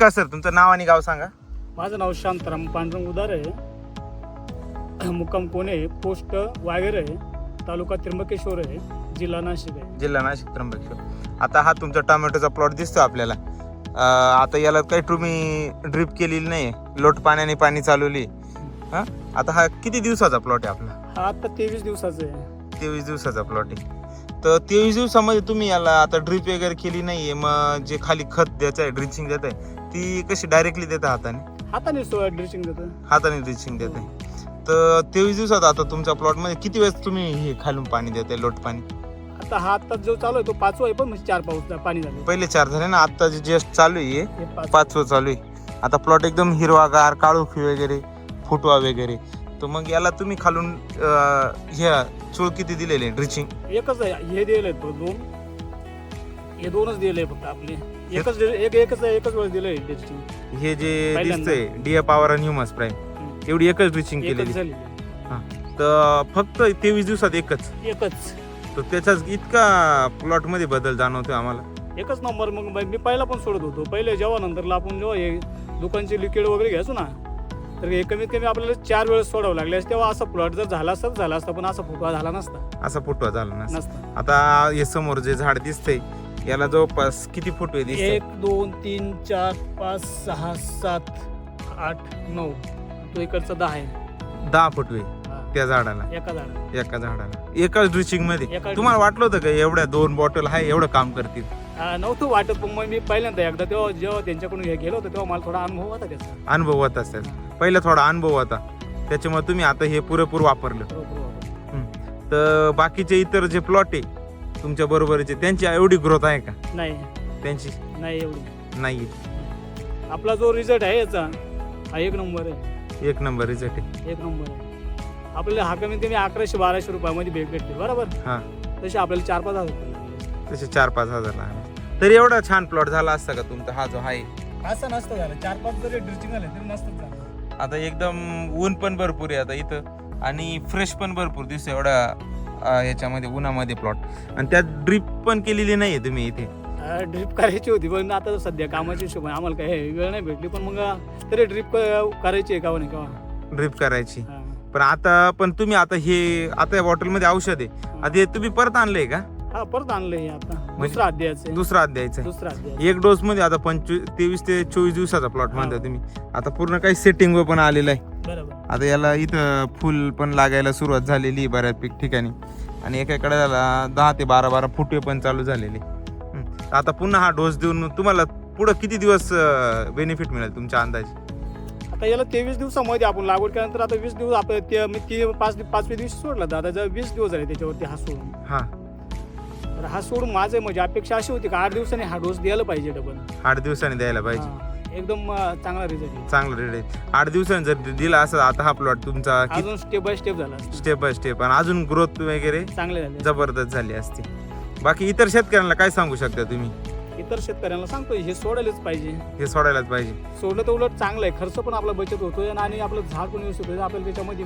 नमस्कार सर, तुमचं नाव आणि गाव सांगा. माझं नाव शांताराम पांडुरंग उदार आहे. मुक्काम कोणे, पोस्ट वाघेरे आहे, तालुका त्र्यंबकेश्वर आहे, जिल्हा नाशिक आहे. जिल्हा नाशिक, त्र्यंबकेश्वर. आता हा तुमचा टोमॅटोचा प्लॉट दिसतो आपल्याला. आता याला काही तुम्ही ड्रिप केलेली नाही, लोट पाण्याने पाणी चालवली. हां, आता हा किती दिवसाचा प्लॉट आहे आपला? हा आता 23 दिवसाचा आहे. 23 दिवसाचा प्लॉट आहे. तर 23 दिवसामध्ये तुम्ही याला आता ड्रिप वगैरे केली नाहीये, मग जे खाली खत द्यायचं आहे, ड्रिचिंग देत आहे, ती कशी डायरेक्टली देता हाताने? हाताने ड्रिचिंग देतो. हाताने ड्रिचिंग देत आहे. तर 23 दिवसात आता तुमच्या प्लॉटमध्ये किती वेळेस तुम्ही हे खालून पाणी देताय, लोट पाणी? आता हा आता जो चालू आहे तो 5वा आहे, पण म्हणजे 4 पाऊस पाणी झालं. पहिले 4 झाले ना, आता जे जस्ट चालू आहे हे 5वं चालू आहे. आता प्लॉट एकदम हिरवागार, काळोखी वगैरे, फुटवा वगैरे. तर मग याला तुम्ही खालून ह्या चूळ किती दिलेले ड्रिचिंग? एकच आहे, हे दिलंय तो 2, हे 2च दिलंय फक्त आपले. एकच वेळेस दिलंय ड्रिचिंग. हे जे पहिल्यांदा. दिसतंय डीए पॉवर आणि ह्युमस प्राईम, एवढी एकच ड्रिचिंग एकच केलेली. झाली. तर फक्त 23 दिवसात एकच. तर त्याचाच इतका प्लॉट मध्ये बदल जाणवतोय आम्हाला. एकच नंबर. मग मी पहिला पण सोडत होतो. पहिले जेव्हा नंतरला आपण जेव्हा हे दुकानचे लिक्विड वगैरे घ्यायचो ना, तर हे कमीत कमी आपल्याला 4 वेळेस सोडावं लागले. तेव्हा असा प्लॉट जर झाला असता, पण असा फुटवा झाला नसता. असा फुटवा झाला नसता. नसता. आता हे समोर जे झाड दिसतंय याला जवळपास किती फुटवे दिसतंय? 1 2 3 4 5 6 7 8 9. तो इकडचा 10 आहे. 10 फुटवे हा. त्या झाडाला, एका झाडाला. एका झाडाला, एकाच ड्रिचिंग मध्ये. एका तुम्हाला वाटलं होतं का एवढ्या 2 बॉटल आहे एवढं काम करतील? नव्हतं वाटत. पण मग मी पहिल्यांदा एकदा जेव्हा त्यांच्याकडून हे गेलो होतो तेव्हा मला थोडा अनुभव होता त्याचा. अनुभव होत असेल, पहिला थोडा अनुभव होता, त्याच्यामुळे तुम्ही आता हे पुरेपूर वापरलं. तर बाकीचे इतर जे प्लॉट आहे तुमच्या बरोबरचे, त्यांची एवढी ग्रोथ आहे का? नाही, त्यांची नाही एवढी नाही. आपला जो रिझल्ट आहे याचा, हा 1 नंबर आहे. 1 नंबर रिझल्ट आहे. 1 नंबर आहे. आपल्याला हा कमीत कमी 1100-1200 रुपयामध्ये भेटते, बरोबर. हा, तसे आपल्याला 4-5 हजार रुपये लागले. तसे 4-5 हजार लागले. तरी एवढा छान प्लॉट झाला असता का तुमचा हा जो आहे? असं नसतं झालं. 4-5 जरी ड्रिचिंग झालं तरी नसतं झालं. आता एकदम ऊन पण भरपूर आहे आता इथं, आणि फ्रेश पण भरपूर दिसतो एवढा याच्यामध्ये उन्हामध्ये प्लॉट. आणि त्यात ड्रिप पण केलेली नाहीये तुम्ही इथे? ड्रिप करायची होती, पण आता सध्या कामाची हिशोब आम्हाला काही वेळ नाही भेटली. पण मग तरी ड्रिप करायची आहे का नाही का? ड्रिप करायची. पण आता तुम्ही आता हे आता या बॉटलमध्ये औषध आहे, आता हे तुम्ही परत आणलंय का? हा, परत आणलंय आता. दुसरा अध्यायाचं. दुसरा अध्यायचा आहे. दुसरा अध्याय. 1 डोस मध्ये आता 23 ते 24 दिवसाचा प्लॉट म्हणता तुम्ही. आता पूर्ण काही सेटिंग पण आलेलं आहे. बरोबर. आता याला इथं फुल पण लागायला सुरुवात झालेली आहे बऱ्यापैकी ठिकाणी, आणि एकाकडे 10 ते 12 फुटवे पण चालू झालेले. आता पुन्हा हा डोस देऊन तुम्हाला पुढे किती दिवस बेनिफिट मिळेल तुमच्या अंदाजे? आता याला 23 दिवसामध्ये आपण लागवड केल्यानंतर आता 20 दिवस आपण 5व्या दिवशी सोडला. दादा जर 20 दिवस झाले त्याच्यावरती हा सोडून. हा, तर हा सोडून माझं म्हणजे अपेक्षा अशी होती की 8 दिवसांनी हा डोस द्यायला पाहिजे डबल. 8 दिवसांनी द्यायला पाहिजे. एकदम चांगला रिझल्ट आहे. चांगलं रेट आहे. 8 दिवसांनी जर दिला असं आता हा प्लॉट तुमचा अजून स्टेप बाय स्टेप झाला. स्टेप बाय स्टेप, आणि अजून ग्रोथ वगैरे चांगले झाले. जबरदस्त झाली असते. बाकी इतर शेतकऱ्यांना काय सांगू शकता तुम्ही? इतर शेतकऱ्यांना सांगतो हे सोडायलाच पाहिजे. हे सोडायलाच पाहिजे. सोडलं तर उलट चांगलं आहे. खर्च पण आपला बचत होतोय आणि आपलं झाड पण व्यवस्थित होतं. आपल्याला त्याच्यामध्ये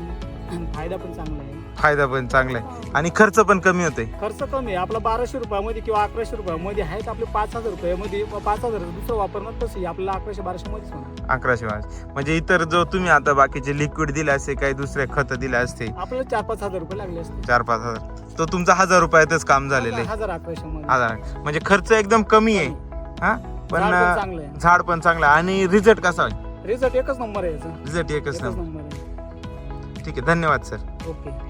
फायदा पण चांगला आहे. फायदा पण चांगला आहे आणि खर्च पण कमी होतोय. खर्च कमी आहे. आपला 1200 रुपयामध्ये किंवा 1100 रुपयामध्ये आहेत आपले 5000 रुपयामध्ये. 5000 दुसरं वापरणार तसं आपल्याला 1100-1200 मध्येच होणार. 1100 म्हणजे इतर जो तुम्ही आता बाकीचे लिक्विड दिले असते, काही दुसरे खत दिले असते, आपल्याला 4-5 हजार रुपये लागले असते. 4-5 हजार, तो तुमचा 1000 रुपयातच काम झालेलं आहे. 1100 मध्ये. 1000 म्हणजे खर्च एकदम कमी आहे. हा, पण चांगलं आहे. झाड पण चांगलं आहे. आणि रिझल्ट कसा आहे? रिझल्ट एकच नंबर आहे याचा. रिझल्ट एकच एकच नंबर. नंबर आहे. ठीक आहे, धन्यवाद सर. ओके.